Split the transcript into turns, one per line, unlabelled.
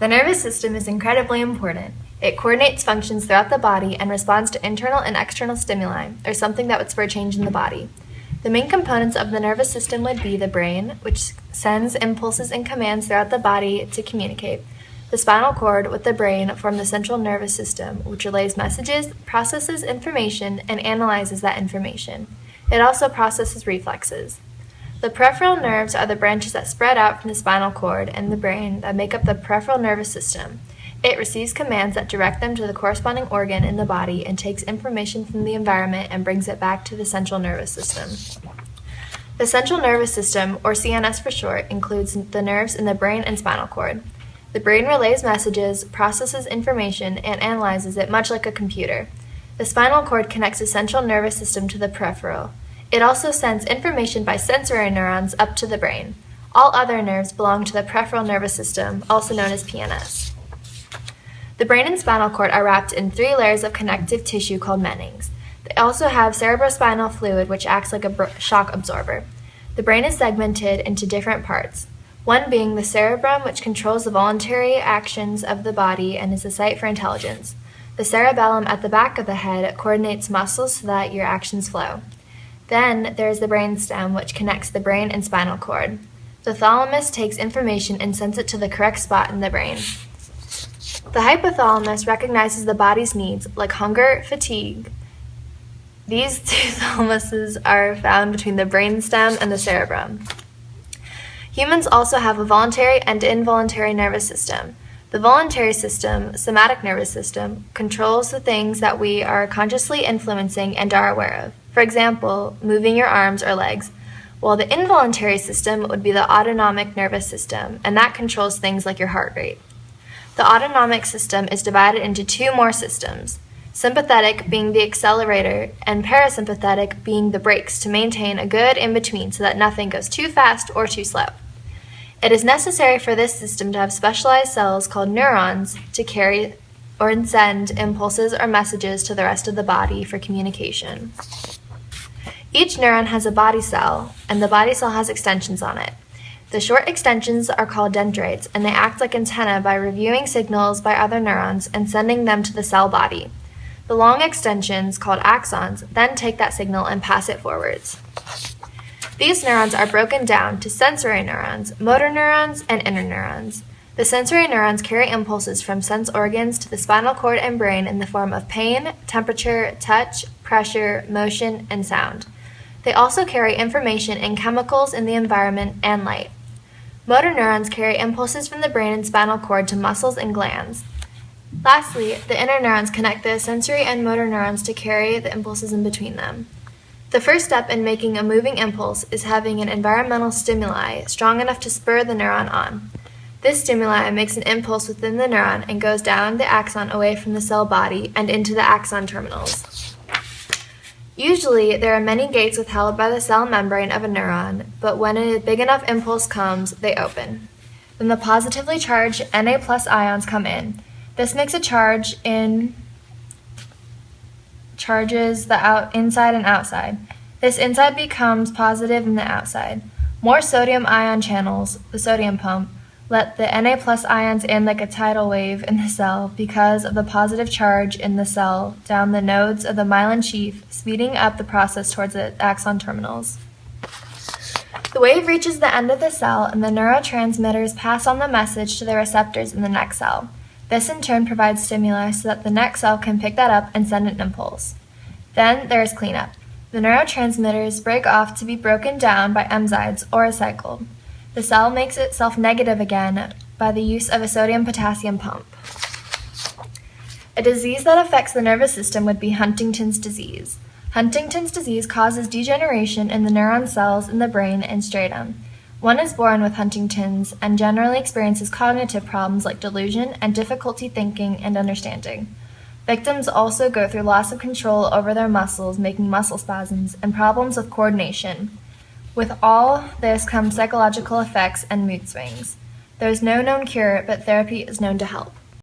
The nervous system is incredibly important. It coordinates functions throughout the body and responds to internal and external stimuli, or something that would spur change in the body. The main components of the nervous system would be the brain, which sends impulses and commands throughout the body to communicate. The spinal cord with the brain form the central nervous system, which relays messages, processes information, and analyzes that information. It also processes reflexes. The peripheral nerves are the branches that spread out from the spinal cord and the brain that make up the peripheral nervous system. It receives commands that direct them to the corresponding organ in the body and takes information from the environment and brings it back to the central nervous system. The central nervous system, or CNS for short, includes the nerves in the brain and spinal cord. The brain relays messages, processes information, and analyzes it much like a computer. The spinal cord connects the central nervous system to the peripheral. It also sends information by sensory neurons up to the brain. All other nerves belong to the peripheral nervous system, also known as PNS. The brain and spinal cord are wrapped in 3 layers of connective tissue called meninges. They also have cerebrospinal fluid, which acts like a shock absorber. The brain is segmented into different parts, one being the cerebrum, which controls the voluntary actions of the body and is the site for intelligence. The cerebellum at the back of the head coordinates muscles so that your actions flow. Then there is the brainstem, which connects the brain and spinal cord. The thalamus takes information and sends it to the correct spot in the brain. The hypothalamus recognizes the body's needs, like hunger, fatigue. These 2 thalamuses are found between the brainstem and the cerebrum. Humans also have a voluntary and involuntary nervous system. The voluntary system, somatic nervous system, controls the things that we are consciously influencing and are aware of. For example, moving your arms or legs, while the involuntary system would be the autonomic nervous system, and that controls things like your heart rate. The autonomic system is divided into 2 more systems, sympathetic being the accelerator and parasympathetic being the brakes to maintain a good in-between so that nothing goes too fast or too slow. It is necessary for this system to have specialized cells called neurons to carry or send impulses or messages to the rest of the body for communication. Each neuron has a body cell, and the body cell has extensions on it. The short extensions are called dendrites, and they act like antennae by reviewing signals by other neurons and sending them to the cell body. The long extensions, called axons, then take that signal and pass it forwards. These neurons are broken down to sensory neurons, motor neurons, and interneurons. The sensory neurons carry impulses from sense organs to the spinal cord and brain in the form of pain, temperature, touch, pressure, motion, and sound. They also carry information in chemicals in the environment and light. Motor neurons carry impulses from the brain and spinal cord to muscles and glands. Lastly, the interneurons connect the sensory and motor neurons to carry the impulses in between them. The first step in making a moving impulse is having an environmental stimuli strong enough to spur the neuron on. This stimuli makes an impulse within the neuron and goes down the axon away from the cell body and into the axon terminals. Usually, there are many gates withheld by the cell membrane of a neuron, but when a big enough impulse comes, they open. Then the positively charged Na+ ions come in. This makes a charge in charges the inside and outside. This inside becomes positive than the outside. More sodium ion channels, the sodium pump, let the Na+ ions in like a tidal wave in the cell because of the positive charge in the cell down the nodes of the myelin sheath, speeding up the process towards the axon terminals. The wave reaches the end of the cell and the neurotransmitters pass on the message to the receptors in the next cell. This in turn provides stimuli so that the next cell can pick that up and send an impulse. Then there is cleanup. The neurotransmitters break off to be broken down by enzymes or recycled. The cell makes itself negative again by the use of a sodium-potassium pump. A disease that affects the nervous system would be Huntington's disease. Huntington's disease causes degeneration in the neuron cells in the brain and striatum. One is born with Huntington's and generally experiences cognitive problems like delusion and difficulty thinking and understanding. Victims also go through loss of control over their muscles, making muscle spasms, and problems with coordination. With all this come psychological effects and mood swings. There is no known cure, but therapy is known to help.